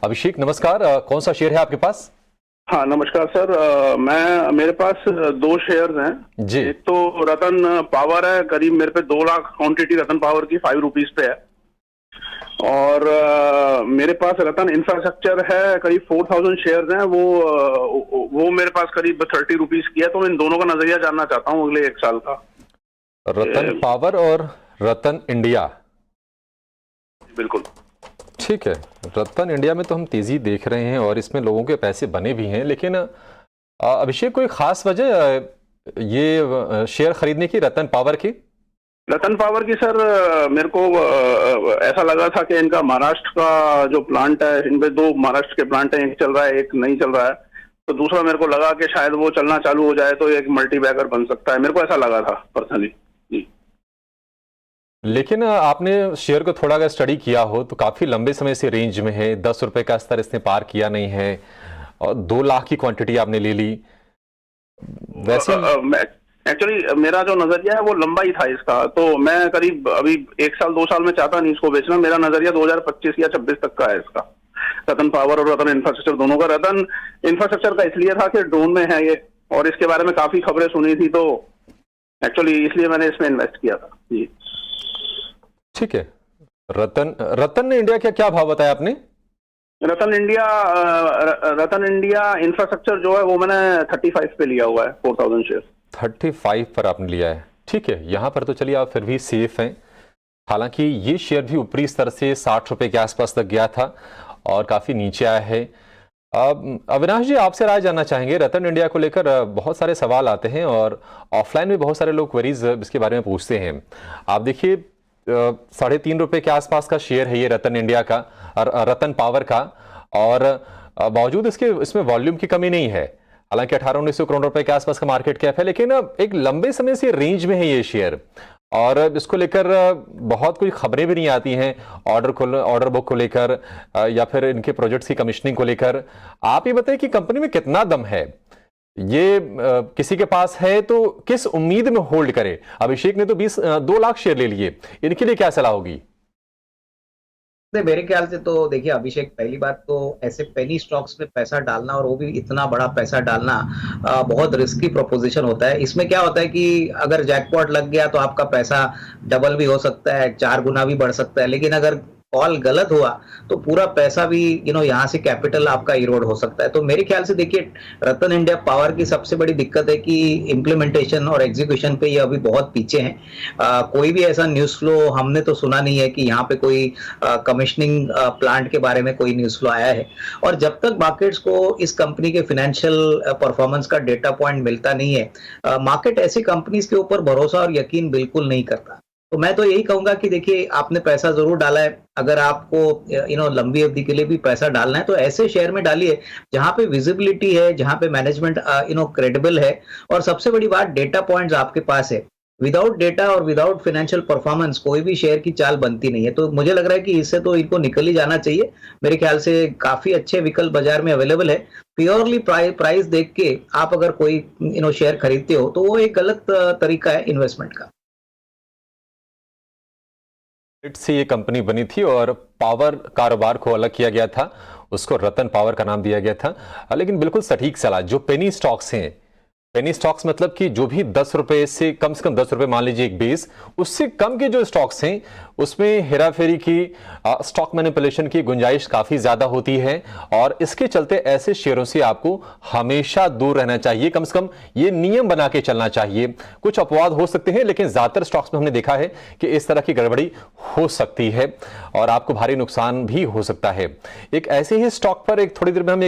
अभिषेक नमस्कार, कौन सा शेयर है आपके पास? हाँ नमस्कार सर। मेरे पास दो शेयर्स हैं जी। एक तो रतन पावर है, करीब मेरे पे 2 लाख क्वांटिटी रतन पावर की 5 रुपीज पे है। और मेरे पास रतन इंफ्रास्ट्रक्चर है, करीब 4000 शेयर्स हैं। वो मेरे पास करीब 30 रुपीज की है। तो मैं इन दोनों का नजरिया जानना चाहता हूँ अगले 1 साल का। रतन पावर और रतन इंडिया। बिल्कुल ठीक है, रतन इंडिया में तो हम तेजी देख रहे हैं और इसमें लोगों के पैसे बने भी हैं, लेकिन अभिषेक कोई खास वजह ये शेयर खरीदने की रतन पावर की? रतन पावर की सर, मेरे को ऐसा लगा था कि इनका महाराष्ट्र का जो प्लांट है, इनपे 2 महाराष्ट्र के प्लांट हैं, एक चल रहा है एक नहीं चल रहा है। तो दूसरा मेरे को लगा कि शायद वो चलना चालू हो जाए तो एक मल्टी बैगर बन सकता है। मेरे को ऐसा लगा था पर्सनली जी। लेकिन आपने शेयर को थोड़ा अगर स्टडी किया हो तो काफी लंबे समय से रेंज में है, 10 रुपए का स्तर इसने पार किया नहीं है और 2 लाख की क्वांटिटी आपने ले ली। वैसे एक्चुअली मेरा जो नजरिया है वो लंबा ही था इसका। तो मैं करीब अभी 1 साल 2 साल में चाहता नहीं इसको बेचना। मेरा नजरिया 2025 या 26 तक का है इसका, रतन पावर और रतन इंफ्रास्ट्रक्चर दोनों का। रतन इंफ्रास्ट्रक्चर का इसलिए था कि ड्रोन में है ये, और इसके बारे में काफी खबरें सुनी थी, तो एक्चुअली इसलिए मैंने इसमें इन्वेस्ट किया था जी। ठीक है, रतन इंडिया क्या भाव बताया आपने? रतन इंडिया इंफ्रास्ट्रक्चर जो है वो मैंने 35 पे लिया हुआ है, 4000 शेयर। 35 पर आपने लिया है, ठीक है। यहां पर तो चलिए आप फिर भी सेफ हैं। हालांकि ये शेयर भी ऊपरी स्तर से 60 रुपए के आसपास तक गया था और काफी नीचे आया है। अब अविनाश जी, आपसे राय जानना चाहेंगे। रतन इंडिया को लेकर बहुत सारे सवाल आते हैं और ऑफलाइन में बहुत सारे लोग क्वेरीज इसके बारे में पूछते हैं। आप देखिए, 3.5 रुपए के आसपास का शेयर है ये रतन इंडिया का, रतन पावर का, और बावजूद इसमें वॉल्यूम की कमी नहीं है। हालांकि 1800-1900 करोड़ रुपए के आसपास का मार्केट कैप है, लेकिन एक लंबे समय से रेंज में है ये शेयर और इसको लेकर बहुत कोई खबरें भी नहीं आती हैं ऑर्डर बुक को लेकर या फिर इनके प्रोजेक्ट्स की कमीशनिंग को लेकर। आप ये बताइए कि कंपनी में कितना दम है, ये किसी के पास है तो किस उम्मीद में होल्ड करे? अभिषेक ने तो 2 लाख शेयर ले लिए, इनके लिए क्या सलाह होगी? मेरे ख्याल से तो देखिए अभिषेक, पहली बात तो ऐसे पेनी स्टॉक्स में पैसा डालना, और वो भी इतना बड़ा पैसा डालना, बहुत रिस्की प्रोपोजिशन होता है। इसमें क्या होता है कि अगर जैकपॉट लग गया तो आपका पैसा डबल भी हो सकता है, 4 गुना भी बढ़ सकता है। लेकिन अगर कॉल गलत हुआ तो पूरा पैसा भी यहाँ से कैपिटल आपका इरोड हो सकता है। तो मेरे ख्याल से देखिए, रतन इंडिया पावर की सबसे बड़ी दिक्कत है कि इम्प्लीमेंटेशन और एग्जीक्यूशन पे ये अभी बहुत पीछे हैं। कोई भी ऐसा न्यूज फ्लो हमने तो सुना नहीं है कि यहाँ पे कोई कमिश्निंग प्लांट के बारे में कोई न्यूज फ्लो आया है। और जब तक मार्केट्स को इस कंपनी के फाइनेंशियल परफॉर्मेंस का डेटा पॉइंट मिलता नहीं है, मार्केट ऐसी कंपनीज के ऊपर भरोसा और यकीन बिल्कुल नहीं करता। तो मैं तो यही कहूंगा कि देखिए, आपने पैसा जरूर डाला है, अगर आपको लंबी अवधि के लिए भी पैसा डालना है तो ऐसे शेयर में डालिए जहां पे विजिबिलिटी है, जहां पे मैनेजमेंट क्रेडिबल है, और सबसे बड़ी बात डेटा पॉइंट्स आपके पास है। विदाउट डेटा और विदाउट फाइनेंशियल परफॉर्मेंस कोई भी शेयर की चाल बनती नहीं है। तो मुझे लग रहा है कि इससे तो इनको निकल ही जाना चाहिए। मेरे ख्याल से काफी अच्छे विकल्प बाजार में अवेलेबल है। प्योरली प्राइस देख के आप अगर कोई शेयर खरीदते हो तो वो एक गलत तरीका है इन्वेस्टमेंट का। से ये कंपनी बनी थी और पावर कारोबार को अलग किया गया था, उसको रतन पावर का नाम दिया गया था। लेकिन बिल्कुल सटीक सलाह, जो पेनी स्टॉक्स हैं, पेनी स्टॉक्स मतलब कि जो भी 10 रुपए से कम 10 रुपए मान लीजिए एक बेस, उससे कम के जो स्टॉक्स हैं उसमें हेराफेरी की, स्टॉक मैनिपुलेशन की गुंजाइश काफी ज्यादा होती है और इसके चलते ऐसे शेयरों से आपको हमेशा दूर रहना चाहिए। कम से कम ये नियम बना के चलना चाहिए। कुछ अपवाद हो सकते हैं, लेकिन ज्यादातर स्टॉक्स में हमने देखा है कि इस तरह की गड़बड़ी हो सकती है और आपको भारी नुकसान भी हो सकता है। एक ऐसे ही स्टॉक पर एक थोड़ी देर में हम